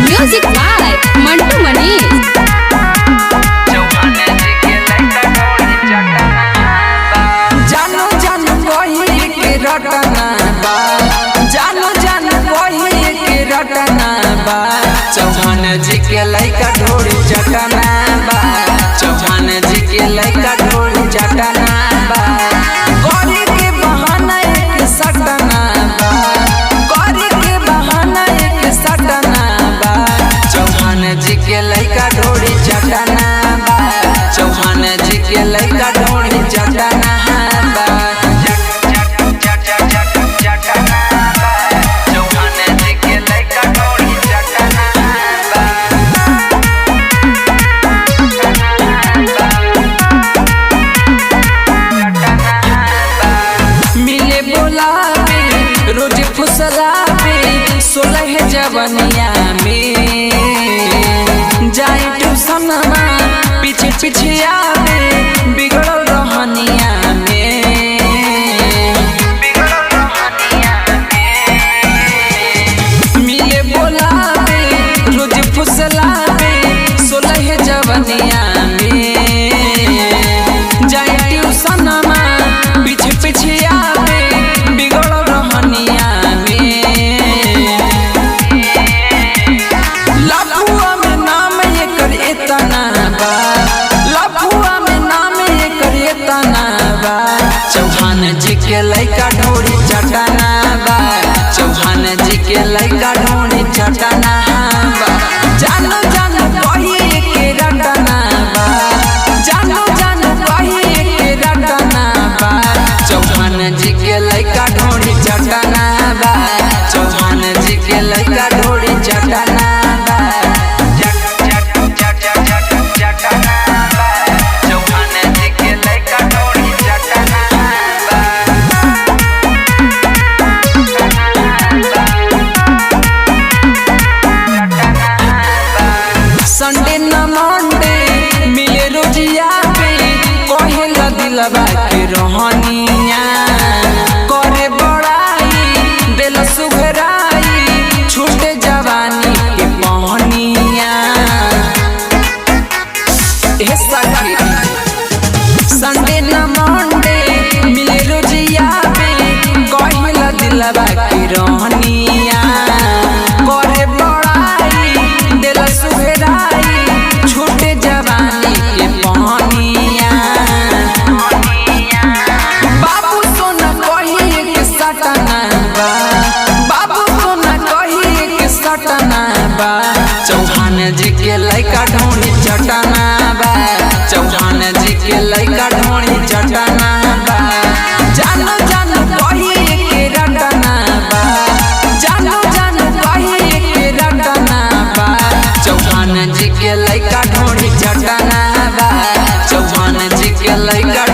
Music by Mantu Manish. जानो जानो कोई के रटना बा, जानो जानो कोई के रटना बा। चौहान जी के लइका ढोरी चटना बा, चौहान जी के लइका ढोरी चटना बा। गौरी के बहाना एक सटना बा, गौरी के बहाना एक सटना बा। चौहान जी के लइका ढोरी चटना बा, चौहान जी के लइका ढोरी चटना बा। मिले बोलावे रोज फुसलावे 16 जवनिया में। जाए ट्यूशन पीछे पीछे आवे बिगड़ल रहनिया में। मिले बोलावे रोज फुसलावे 16 जवनिया में। जाए ट्यूशन पीछे पीछे आवे बिगड़ल रहनिया में। लफुआ में नाम एकर एतना बा, लफुआ में नाम एकर एतना बा। चौहान जी के लइका ढोरी चटना बा, चौहान जी के लइका ढोरी चटना बा। जानो जानो कही के रटना बा, जानो जानो कही के रटना बा। चौहान जी के लइका ढोरी चटना बा, चौहान जी के लइका ढोरी चटना बा। चौहान जी के लइका ढोरी चटना बा। संडे न मंडे मिले रोजिया पे कहेला दिलवा के रहनिया। करे बड़ाई दिल सुघराई छूटे जवानी के पहनिया। संडे न मंडे मिले रोजिया पे कहेला दिलवा के रहनिया। करे बड़ाई दिल सुघराई छूटे जवानी के पहनिया। बाबू सोना कही के सटना बा, बाबू सोना कही के सटना बा। चौहान जी के लइका ढोरी चटना बा, चौहान जी के लइका ढोरी चटना बा। जानो जानो कही के रटना बा, जानो जानो कही के रटना बा। चौहान जी के लइका ढोरी चटना बा, चौहान जी के लइका